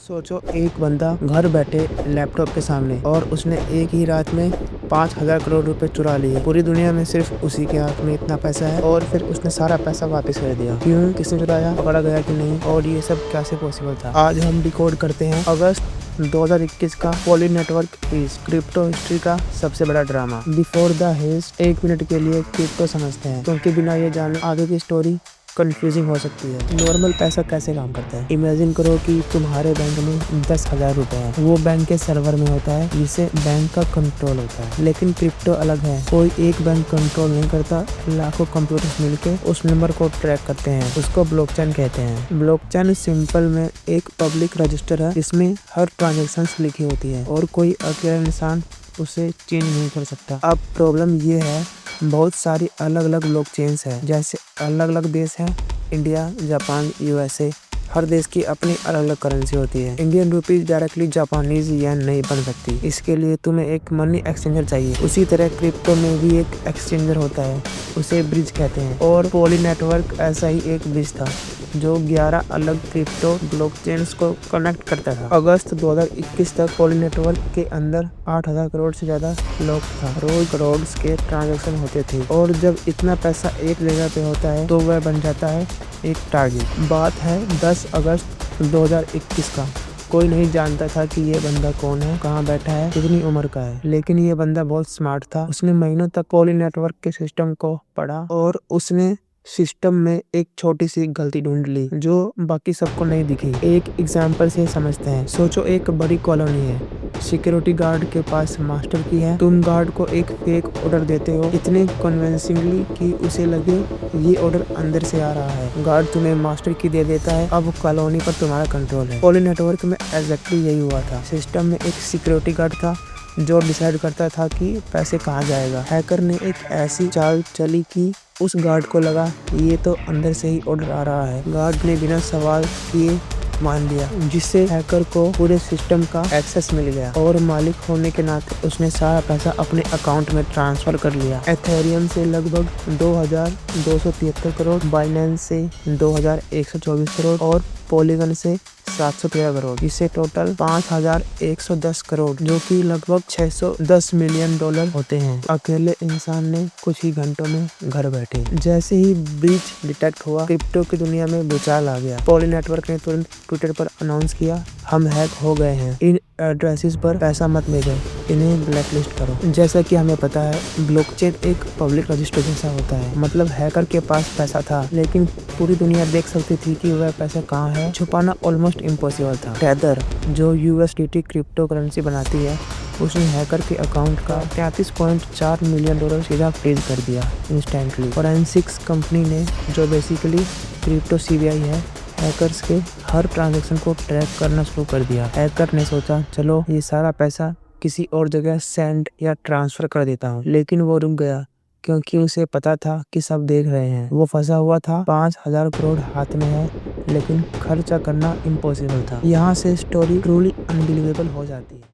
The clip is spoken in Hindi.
सोचो एक बंदा घर बैठे लैपटॉप के सामने और उसने एक ही रात में 5,000 करोड़ रुपए चुरा लिए। पूरी दुनिया में सिर्फ उसी के हाथ में इतना पैसा है और फिर उसने सारा पैसा वापस कर दिया। क्यों, किसने चुराया, पकड़ा गया कि नहीं, और ये सब कैसे पॉसिबल था। आज हम डिकोड करते हैं अगस्त 2021 का Poly Network is crypto history का सबसे बड़ा drama. Before the heist 1 minute के लिए क्रिप्टो समझते हैं, क्योंकि बिना ये जाने आगे की स्टोरी कंफ्यूजिंग हो सकती है। नॉर्मल पैसा कैसे काम करता है। इमेजिन करो कि तुम्हारे बैंक में 10,000 रुपए है। वो बैंक के सर्वर में होता है जिसे बैंक का कंट्रोल होता है। लेकिन क्रिप्टो अलग है। कोई एक बैंक कंट्रोल नहीं करता, लाखों कंप्यूटर्स मिलके उस नंबर को ट्रैक करते हैं। उसको ब्लॉकचेन कहते हैं। ब्लॉकचेन सिंपल में एक पब्लिक रजिस्टर है जिसमें हर ट्रांजेक्शन लिखी होती है और कोई अकेला इंसान उसे चेंज नहीं कर सकता। अब प्रॉब्लम ये है, बहुत सारी अलग अलग ब्लॉकचेन्स है, जैसे अलग अलग देश है, इंडिया, जापान, यूएसए। हर देश की अपनी अलग अलग करेंसी होती है। Indian rupees directly Japanese yen नहीं बन सकती, इसके लिए तुम्हें एक मनी एक्सचेंजर चाहिए। उसी तरह क्रिप्टो में भी एक एक्सचेंजर होता है, उसे ब्रिज कहते हैं। और पॉली नेटवर्क ऐसा ही एक ब्रिज था जो 11 अलग क्रिप्टो ब्लॉकचेन्स को कनेक्ट करता था। अगस्त 2021 तक पॉली नेटवर्क के अंदर 8,000 करोड़ से ज्यादा ब्लॉक था। रोज करोड़ के ट्रांजैक्शन होते थे और जब इतना पैसा एक जगह पे होता है तो वह बन जाता है एक टारगेट। बात है 10 अगस्त 2021 का। कोई नहीं जानता था कि ये बंदा कौन है, कहाँ बैठा है, कितनी उम्र का है। लेकिन ये बंदा बहुत स्मार्ट था। उसने महीनों तक पॉली नेटवर्क के सिस्टम को पढ़ा और उसने सिस्टम में एक छोटी सी गलती ढूंढ ली जो बाकी सबको नहीं दिखी। एक एग्जाम्पल से समझते हैं। सोचो एक बड़ी कॉलोनी है, सिक्योरिटी गार्ड के पास मास्टर की है। तुम गार्ड को एक फेक ऑर्डर देते हो इतने कन्विंसिंगली कि उसे लगे ये ऑर्डर अंदर से आ रहा है। गार्ड तुम्हें मास्टर की दे देता है। अब कॉलोनी पर तुम्हारा कंट्रोल है। पॉली नेटवर्क में एग्जैक्टली यही हुआ था। सिस्टम में एक सिक्योरिटी गार्ड था जो डिसाइड करता था कि पैसे कहाँ जाएगा। हैकर ने एक ऐसी चाल चली कि उस गार्ड को लगा ये तो अंदर से ही ऑर्डर आ रहा है। गार्ड ने बिना सवाल किए मान लिया, जिससे हैकर को पूरे सिस्टम का एक्सेस मिल गया और मालिक होने के नाते उसने सारा पैसा अपने अकाउंट में ट्रांसफर कर लिया। एथेरियम से लगभग 2,273 करोड़, बाइनेंस से 2,124 करोड़ और पॉलीगन से 713 करोड़, जिससे टोटल 5,110 करोड़, जो कि लगभग $610 मिलियन होते हैं। अकेले इंसान ने कुछ ही घंटों में घर बैठे। जैसे ही ब्रीच डिटेक्ट हुआ, क्रिप्टो की दुनिया में भूचाल आ गया। पॉली नेटवर्क ने तुरंत ट्विटर पर अनाउंस किया, हम हैक हो गए हैं, इन एड्रेसेस पर पैसा मत भेजो, इन्हें ब्लैकलिस्ट करो। जैसा कि हमें पता है ब्लॉकचेन एक पब्लिक रजिस्टर जैसा होता है, मतलब हैकर के पास पैसा था लेकिन पूरी दुनिया देख सकती थी कि वह पैसा कहाँ है। छुपाना ऑलमोस्ट इम्पॉसिबल था। टेदर, जो USDT क्रिप्टो करेंसी बनाती है, उसने हैकर के अकाउंट का $33.4 मिलियन सीधा फ्रीज कर दिया इंस्टेंटली। फोरेंसिक्स कंपनी ने, जो बेसिकली क्रिप्टो CBI है, हैकर्स के हर ट्रांजैक्शन को ट्रैक करना शुरू कर दिया। हैकर ने सोचा चलो ये सारा पैसा किसी और जगह सेंड या ट्रांसफर कर देता हूँ, लेकिन वो रुक गया क्योंकि उसे पता था कि सब देख रहे हैं। वो फंसा हुआ था। 5,000 करोड़ हाथ में है लेकिन खर्चा करना इम्पॉसिबल था। यहाँ से स्टोरी ट्रूली अनबिलीवेबल हो जाती है।